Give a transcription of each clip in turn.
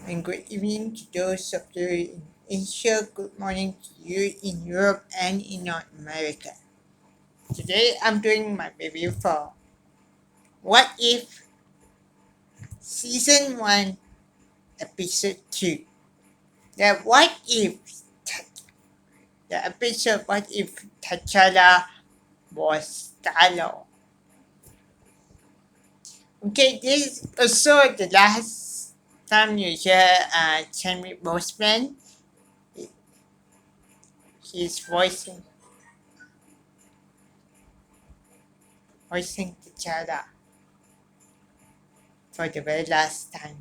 and good evening to those of you in Asia. Good morning to you in Europe and in North America. Today I'm doing my review for What If Season 1, Episode 2. The What If, the episode What If T'Challa was Star-Lord. Okay, this is also the last time you hear Chadwick Boseman. He's voicing T'Challa for the very last time.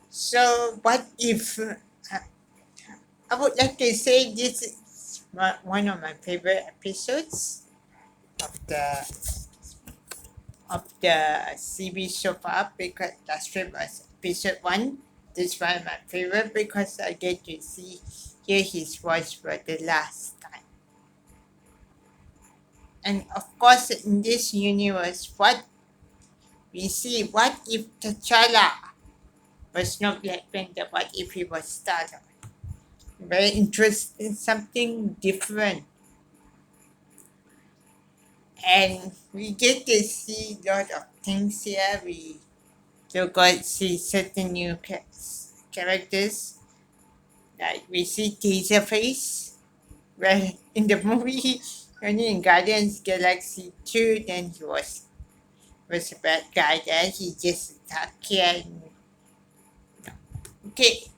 So, what if I would like to say this is one of my favorite episodes of the CB so far because last trip was episode 1. This one my favorite because I get to hear his voice for the last time. And of course, in this universe, what we see, what if T'Challa was not Black Panther? What if he was Star-Lord? Very interesting, something different. And we get to see a lot of things here. We got to see certain new characters. Like we see Taserface, where in the movie, only in Guardians Galaxy 2, then he was a bad guy there. He just attacked here. Okay,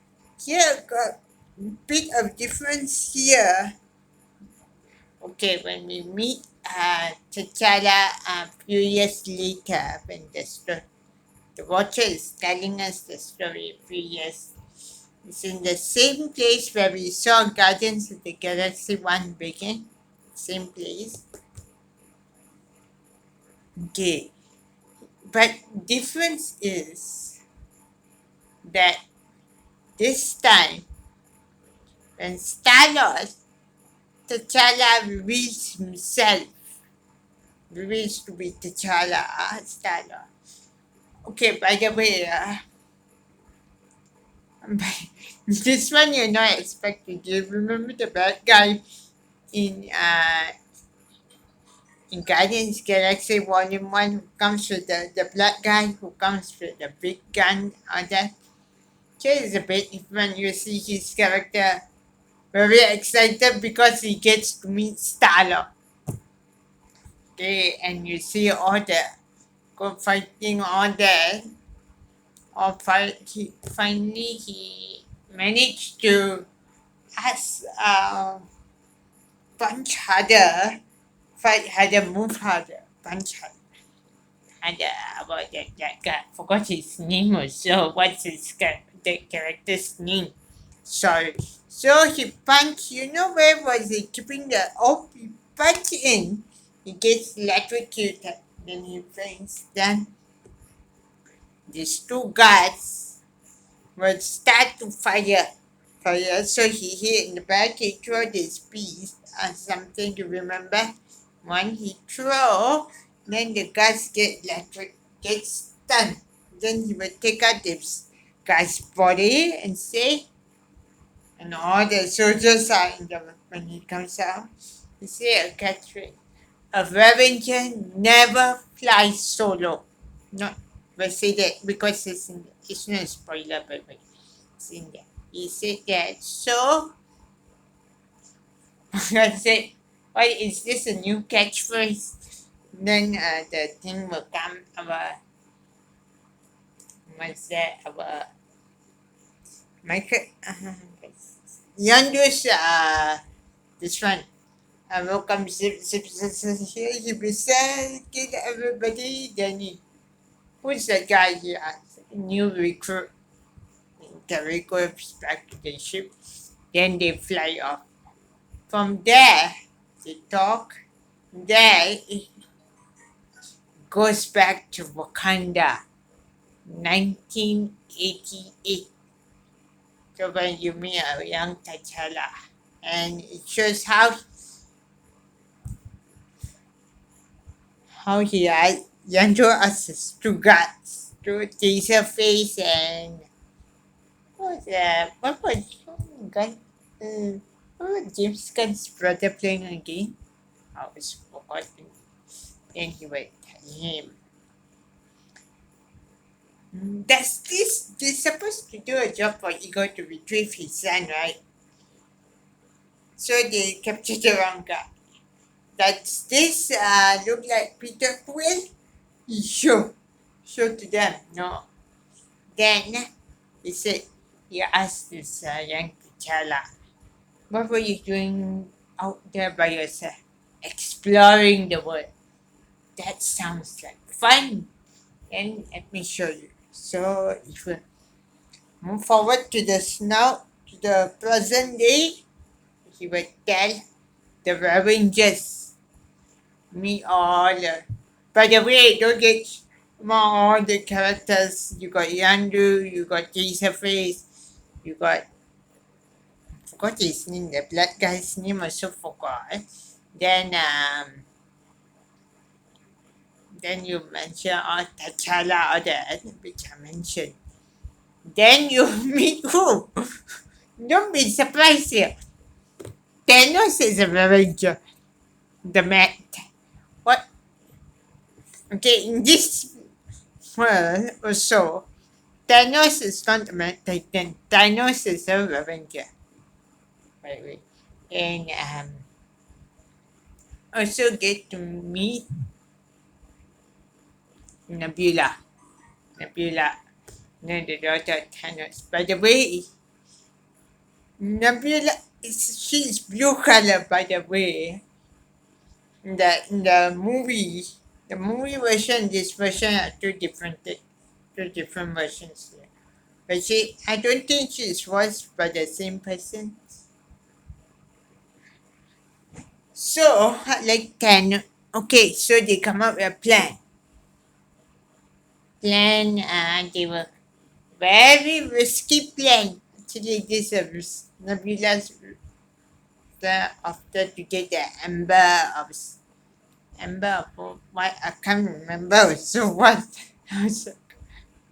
here got bit of difference here. Okay, when we meet T'Challa a few years later, when the Watcher is telling us the story a few years, it's in the same place where we saw Guardians of the Galaxy 1 begin. Same place. Okay, but difference is that this time, when Star-Lord, T'Challa reveals himself, reveals to be T'Challa, Star-Lord. Okay, by the way, this one you're not expecting. You remember the bad guy in Guardians Galaxy Volume 1 who comes with the black guy who comes with the big gun on that? Here is a bit different. You see his character very excited because he gets to meet Star-Lord. Okay, and you see all the go fighting on there. Finally he managed to ask punch harder, fight harder, move harder, punch harder. And about that guy, forgot his name also. What's the character's name? Sorry. So he punched. You know where was he keeping the? Oh, he punched in. He gets electrocuted. Then he faints. Then these two guards will start to fire. So he hit in the back. He throw this piece something to remember. When he throw, then the guys get stunned. Then he will take out this guy's body and say, and all the soldiers are in the when he comes out. He say a catchphrase. A Avenger never flies solo. Not we say that because it's not a spoiler, but it's in there. He said that. So I said, "Why is this a new catchphrase?" Then the thing will come. What's that? Michael. Yondu's this one. Welcome, here. He will say, kill everybody. Then who's the guy here? New recruit. The recruits back to the ship. Then they fly off. From there, they talk. There, it goes back to Wakanda, 1988. So when you meet a young T'Challa, and it shows how he had Yanjo as his two guards. to Taserface and what was Gun? What was James Gunn's brother playing again? I was forgotten. Anyway, him. Does this they're supposed to do a job for Igor to retrieve his son, right? So they captured the wrong guy. Does this look like Peter Quill? Sure. Show to them. No. Then he said he asked this young T'Challa, what were you doing out there by yourself? Exploring the world. That sounds like fun. And let me show you. So if we move forward to this now, to the present day, he will tell the Avengers, me all. By the way, don't get among all the characters. You got Yandu, you got Face, you got forgot his name, the black guy's name also forgot. Then then you mention all T'Challa, all that which I mentioned. Then you meet who? Don't be surprised here. Thanos is a Avenger. The Met. What? Okay, in this world or so, Thanos is not a Met Titan. Thanos is a Avenger. By the way. And also get to meet Nebula. Nebula. The daughter of Thanos. By the way, Nebula she's blue color, by the way. In the movie, the movie version, this version are two different versions. Here. But I don't think she's voiced by the same person. So, like okay, so they come up with a plan. They were very risky plan. Actually, this is Nebula's after to get the Amber of what I can't remember. So what?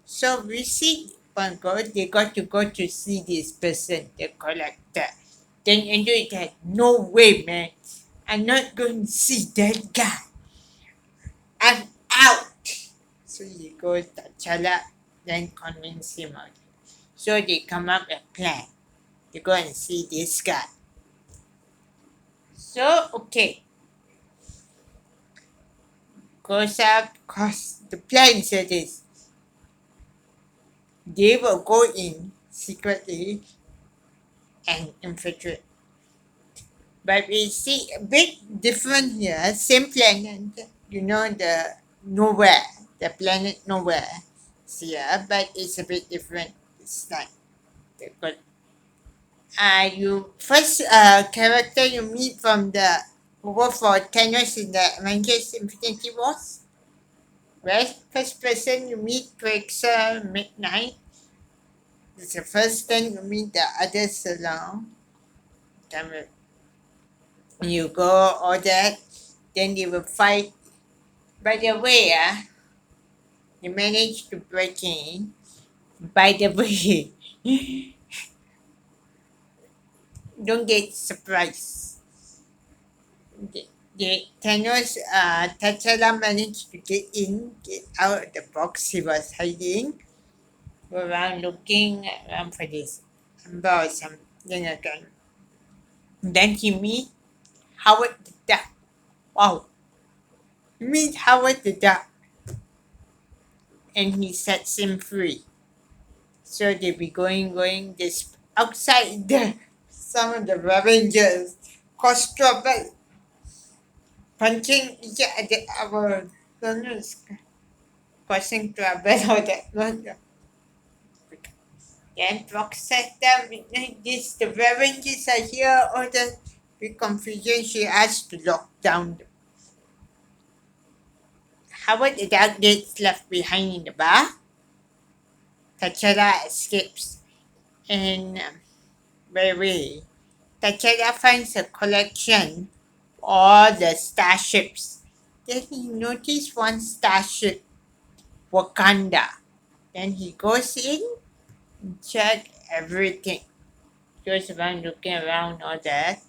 So we see one go, they got to go to see this person, the collector. Then Andrew said, no way, man. I'm not going to see that guy. I'm out. So he goes to T'Challa, then convince him out. So they come up with a plan to go and see this guy. So, okay. Goes up, cause the plan said this. They will go in secretly and infiltrate. But we see a bit different here. Same planet, the nowhere, the planet nowhere. It's here, but it's a bit different. It's like but you first character you meet from the over for Thanos in the Avengers Infinity Wars. Right? First person you meet Quixer Midnight. It's the first time you meet the others along. Then you go all that, then they will fight. By the way, you managed to break in. By the way, don't get surprised. The Thanos, T'Challa managed to get out of the box he was hiding. Go around looking around for this Amber or something again. Then he meet Howard the Duck. Wow. Meet Howard the Duck. And he sets him free. So they be going this outside the some of the Avengers cause trouble. Punching each other our Thanos causing trouble or that not the then Roxetta midnight this the Avengers are here or the big confusion she has to lock down the Howard the Duck gets left behind in the bar. T'Challa escapes and by the way, T'Challa finds a collection of all the starships. Then he noticed one starship, Wakanda. Then he goes in, check everything. Goes around looking around all that.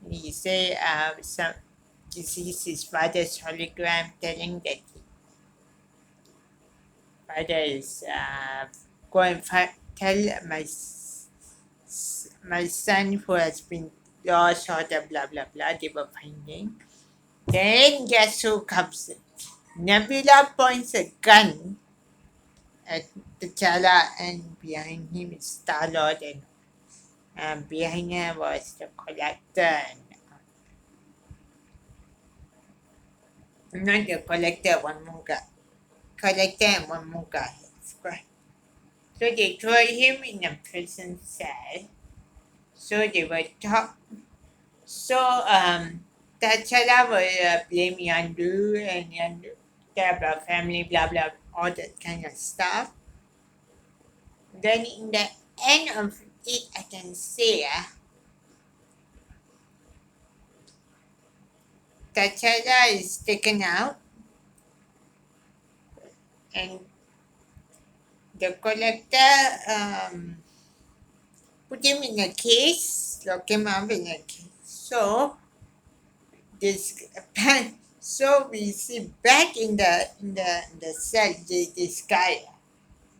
He say he sees his father's hologram telling that father is go and tell my son who has been lost or the blah blah blah they were finding. Then guess who comes in? Nebula points a gun at T'Challa and behind him is Star Lord and behind him was the collector and not the collector, one more guy. Collector and one more guy. Right. So they throw him in a prison cell. So they were talk. So T'Challa will blame Yandu and Yandu, blah blah family, blah blah, all that kind of stuff. Then in the end of it, I can say T'Challa is taken out and the collector put him in a case, lock him up in a case. So this so we see back in the cell this guy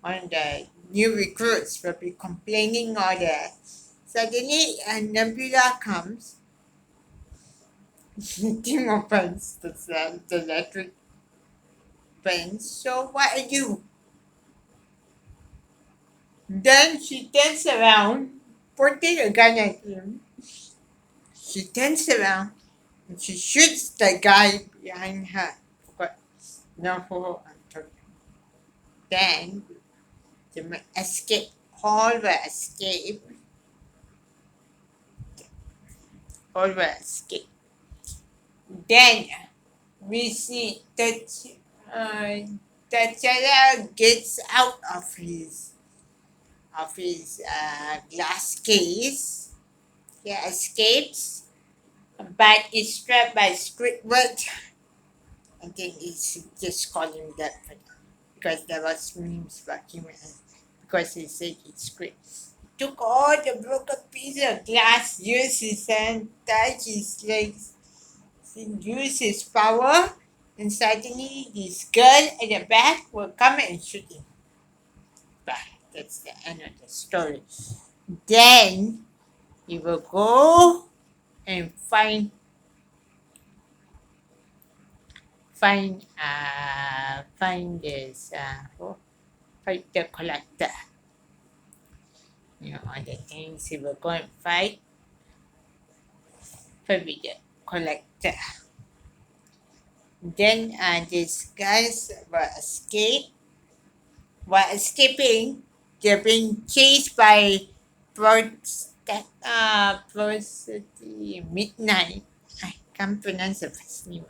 one of the new recruits will be complaining all that. Suddenly a Nebula comes, the thing opens the cell, the electric fence. So what are you? Then she turns around, pointing a gun at him. She turns around and she shoots the guy behind her. But no who I'm talking. Then they may escape. All will escape. All will escape. Then we see that T'Challa gets out of his glass case. He escapes, but is trapped by Squidward. I think it's just call him that because there was memes about him because he said it's Squid. Took all the broken piece of glass, used his hand, touched his legs, used his power, and suddenly this girl at the back will come and shoot him. But that's the end of the story. Then he will go and find this fight the collector. All the things he will go and fight with the collector. Then these guys will escape. While escaping, they're being chased by Midnight. I can't pronounce the first name.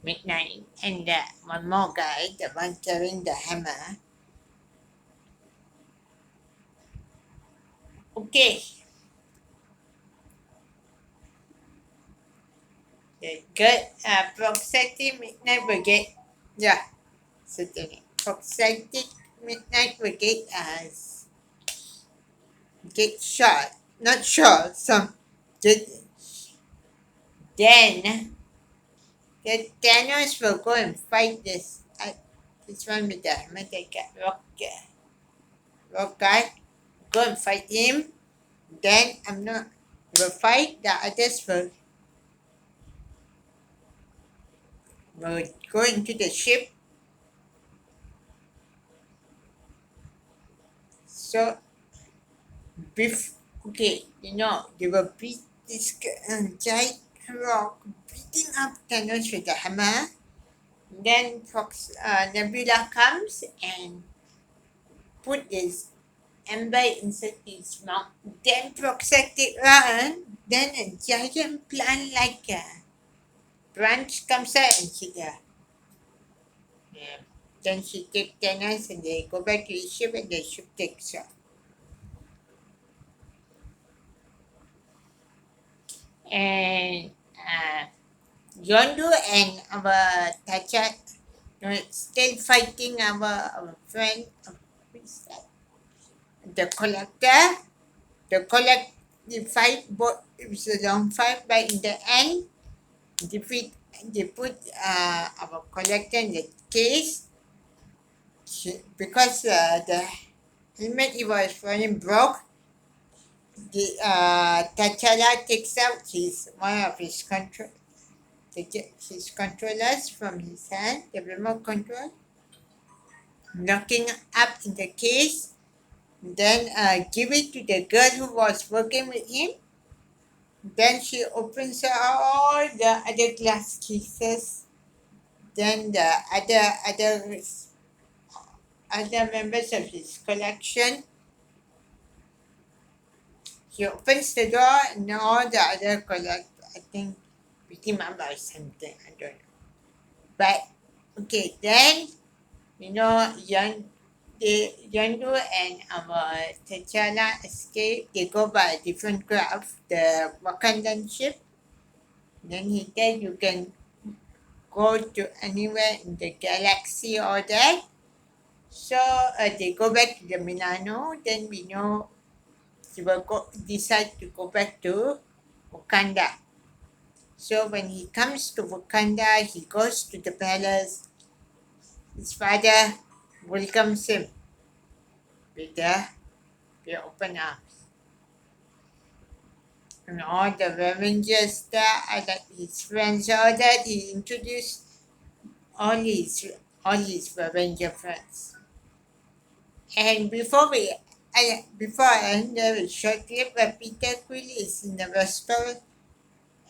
Midnight. And one more guy, the one carrying the hammer. Okay. The good Proxectic Midnight Brigade. Yeah, certainly. Proxectic Midnight Brigade get shot. Not shot, some get. Then the Thanos will go and fight this one with the hammer that got rock guy. Go and fight him. Then will fight. The others will go into the ship. So okay, they will beat this giant rock, beating up Thanos with the hammer. Then Nebula comes and put this ember inside his mouth. Then Proxectic run. Then a giant plant like a branch comes out and she then she takes Thanos and they go back to the ship and the ship takes off. And Yondu and our Tacha still fighting our friend the collector. The fight, it was a long fight, but in the end, they put our collector in the case because the helmet he was wearing broke. T'Challa takes out one of his his controllers from his hand, the remote control, locking up in the case, then give it to the girl who was working with him. Then she opens all the other glass cases. Then the other members of his collection. He opens the door and all the other I think Vicky Mama or something, I don't know. But okay, then Yandu and our T'Challa escape. They go by a different craft, the Wakandan ship. Then he said you can go to anywhere in the galaxy or that. So they go back to the Milano. Then we know he will decide to go back to Wakanda. So when he comes to Wakanda, he goes to the palace. His father welcomes him with the open arms. And all the Avengers there are like his friends. All that he introduced all his Avenger friends. And before I end the short clip where Peter Quill is in the hospital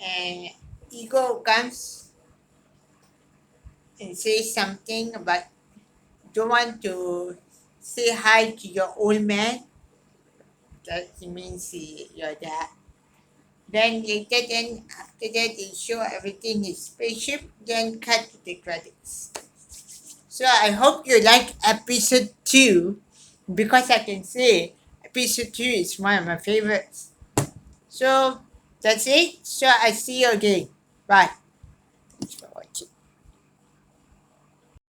and Ego comes and says something about don't want to say hi to your old man. That means your dad. Then after that they show everything his spaceship, then cut to the credits. So I hope you like episode 2 because I can say episode 2 is one of my favorites. So that's it. So I see you again. Bye.